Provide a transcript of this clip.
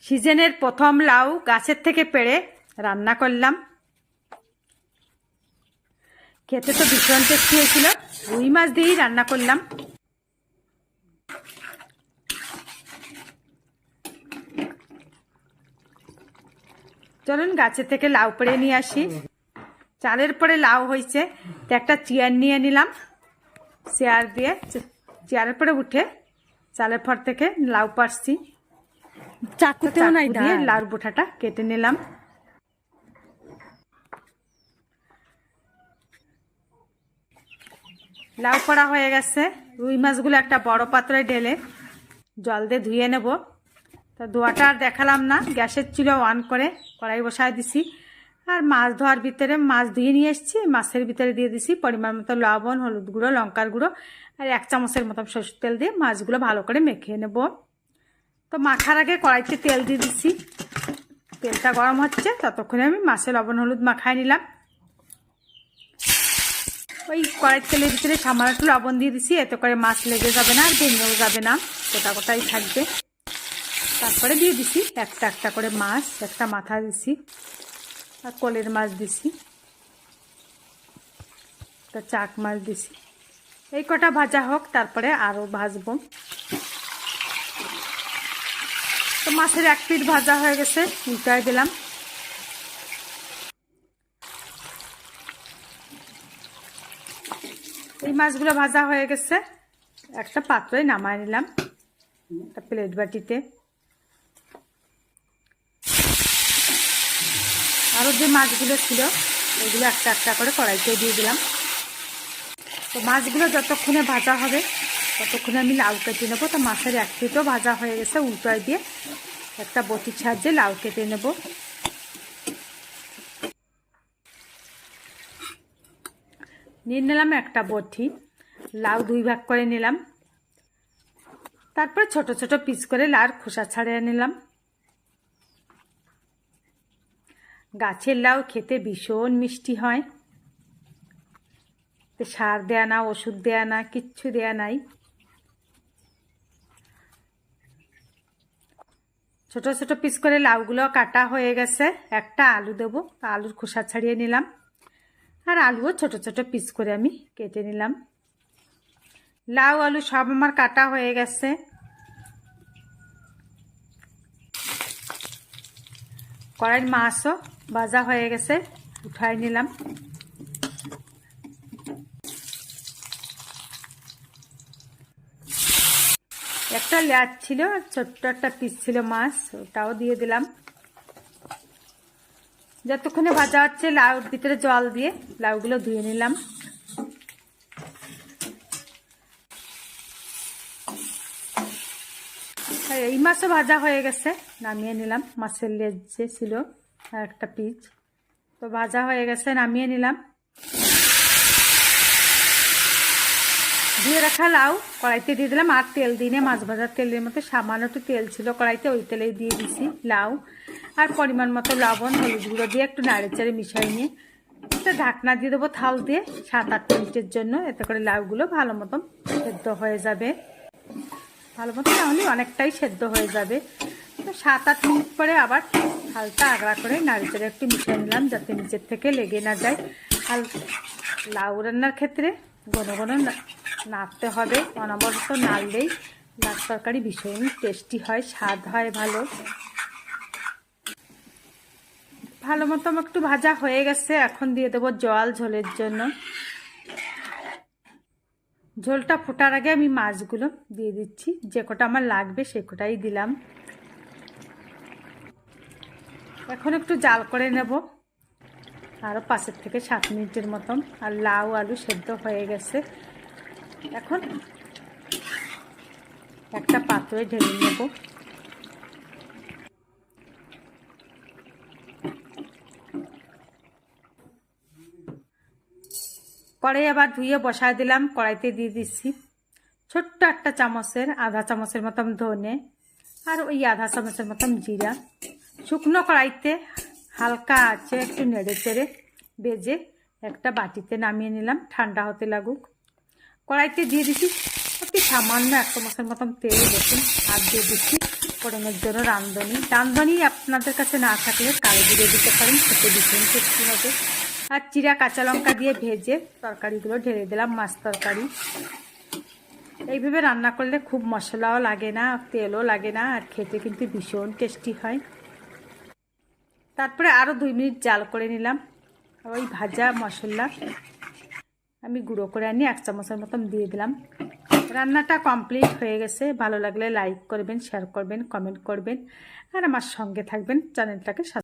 সিজনের প্রথম লাউ গাছের থেকে পেড়ে রান্না করলাম। খেতে তো ভীষণ টেস্টি হয়েছিল। রুই মাছ দিয়েই রান্না করলাম। চলুন গাছের থেকে লাউ পেড়ে নিয়ে আসি। চালের পরে লাউ হয়েছে, তো একটা চেয়ার নিয়ে নিলাম। চেয়ার দিয়ে চেয়ারের পরে উঠে চালের পর থেকে লাউ পাড়ছি। চাকু দিয়ে লাউর বোটাটা কেটে নিলাম। লাউ পড়া হয়ে গেছে। রুই মাছগুলো একটা বড় পাত্রে ঢেলে জল দিয়ে ধুয়ে নেব। তো ধোয়াটা আর দেখালাম না, গ্যাসের চুলা অন করে কড়াই বসায় দিছি। আর মাছ ধোয়ার ভিতরে মাছ ধুয়ে নিয়ে এসেছি, মাছের ভিতরে দিয়ে দিছি পরিমাণ মতো লবণ, হলুদ গুঁড়ো, লঙ্কার গুঁড়ো আর 1 চামচের মতো সরষের তেল দিয়ে মাছগুলো ভালো করে মেখে নেব। তো মাখার আগে কড়াইতে তেল দিয়ে দিচ্ছি। তেলটা গরম হচ্ছে, ততক্ষণে আমি মাছে লবণ হলুদ মাখায় নিলাম। ওই কড়াই তেলের ভিতরে সামান্য একটু লবণ দিয়ে দিছি, এতে করে মাছ লেগে যাবে না আর ভেঙেও যাবে না, গোটা গোটাই থাকবে। তারপরে দিয়ে দিছি একটা একটা করে মাছ, একটা মাথা দিছি আর কোলের মাছ দিছি, একটা চাক মাছ দিছি। এই কটা ভাজা হোক, তারপরে আরও ভাজবো। তো মাছের এক পিঠ ভাজা হয়ে গেছে, উল্টায় দিলাম। এই মাছগুলো ভাজা হয়ে গেছে, একটা পাত্রে নামায় নিলাম, একটা প্লেট বাটিতে। আরও যে মাছগুলো ছিল ওইগুলো একটা একটা করে কড়াইতে দিয়ে দিলাম। তো মাছগুলো যতক্ষণে ভাজা হবে ততক্ষণে আমি লাউ কেটে নেবো। তো মাছের এক পিঠও ভাজা হয়ে গেছে, উল্টায় দিয়ে একটা বটির সাহায্যে লাউ কেটে নেব। নিয়ে নিলাম একটা বটি, লাউ 2 ভাগ করে নিলাম। তারপর ছোট ছোট পিস করে লাউর খোসা ছাড়িয়ে নিলাম। গাছের লাউ খেতে ভীষণ মিষ্টি হয়। সার দেয়া না, ওষুধ দেয়া না, কিচ্ছু দেয়া নাই। ছোট ছোট পিস করে লাউগুলো কাটা হয়ে গেছে। একটা আলু দেবো, আলুর খোসা ছাড়িয়ে নিলাম। আর আলুও ছোট ছোট পিস করে আমি কেটে নিলাম। লাউ আলু সব আমার কাটা হয়ে গেছে। কড়াইয়ের মাছও ভাজা হয়ে গেছে, উঠাই নিলাম। একটা লেজ ছিল, ছোট্ট একটা পিস ছিল মাছ, ওটাও দিয়ে দিলাম। যতক্ষণে ভাজা হচ্ছে লাউর ভিতরে জল দিয়ে লাউগুলো ধুয়ে নিলাম। এই মাছও ভাজা হয়ে গেছে, নামিয়ে নিলাম। মাছের লেজ যে ছিল আর একটা পিস, তো ভাজা হয়ে গেছে, নামিয়ে নিলাম। ধুয়ে রাখা লাউ কড়াইতে দিয়ে দিলাম। আর তেল দিয়ে মাছ ভাজার তেলের মতো সামান্য একটু তেল ছিল কড়াইতে, ওই তেলেই দিয়ে দিছি লাউ। আর পরিমাণ মতো লবণ হলুদ গুঁড়ো দিয়ে একটু নাড়েচাড়ে মিশাই নিয়ে একটা ঢাকনা দিয়ে দেবো থাল দিয়ে 7-8 মিনিটের জন্য। এতে করে লাউগুলো ভালো মতন সেদ্ধ হয়ে যাবে। ভালো মতো তাহলে অনেকটাই সেদ্ধ হয়ে যাবে। তো 7-8 মিনিট পরে আবার হালকা আগড়া করে নাড়েচাড়ে একটু মিশিয়ে নিলাম, যাতে নিচের থেকে লেগে না যায়। আর লাউ রান্নার ক্ষেত্রে ঘন ঘন নাড়তে হবে, অনবরত নাড়লেই লাউ তরকারি ভীষণ টেস্টি হয়, স্বাদ হয় ভালো। ভালো মতো একটু ভাজা হয়ে গেছে, এখন দিয়ে দেবো জল ঝোলের জন্য। ঝোলটা ফোটার আগে আমি মাছগুলো দিয়ে দিচ্ছি, যে কটা আমার লাগবে সে কটাই দিলাম। এখন একটু জাল করে নেব আরও 5 থেকে 7 মিনিটের মতন। আর লাউ আলু সেদ্ধ হয়ে গেছে, এখন একটা পাত্রে ঢেলে নেব। কড়াই আবার ধুয়ে বসায় দিলাম। কড়াইতে দিয়ে দিচ্ছি ছোট্ট একটা চামচের আধা চামচের মতন ধনে আর ওই আধা চামচের মতন জিরা। শুকনো কড়াইতে হালকা আছে একটু নেড়ে চেড়ে ভেজে একটা বাটিতে নামিয়ে নিলাম, ঠান্ডা হতে লাগুক। কড়াইতে দিয়ে দিচ্ছি অতি সামান্য 1 চামচের মতন তেল, দেখুন আর দিয়ে দিচ্ছি পাঁচফোড়নের জন্য রাঁধুনি আপনাদের কাছে না থাকলে কালো জিরে দিতে পারেন, খেতে ভীষণ টেস্টি হবে। আর চিরা কাঁচা লঙ্কা দিয়ে ভেজে তরকারিগুলো ঢেলে দিলাম, মাছ তরকারি। এইভাবে রান্না করলে খুব মশলাও লাগে না, তেলও লাগে না, আর খেতে কিন্তু ভীষণ টেস্টি হয়। তারপরে আরও 2 মিনিট জাল করে নিলাম। ওই ভাজা মশলা আমি গুঁড়ো করে আনি 1 চামচের মতন দিয়ে দিলাম। রান্নাটা কমপ্লিট হয়ে গেছে। ভালো লাগলে লাইক করবেন, শেয়ার করবেন, কমেন্ট করবেন, আর আমার সঙ্গে থাকবেন, চ্যানেলটাকে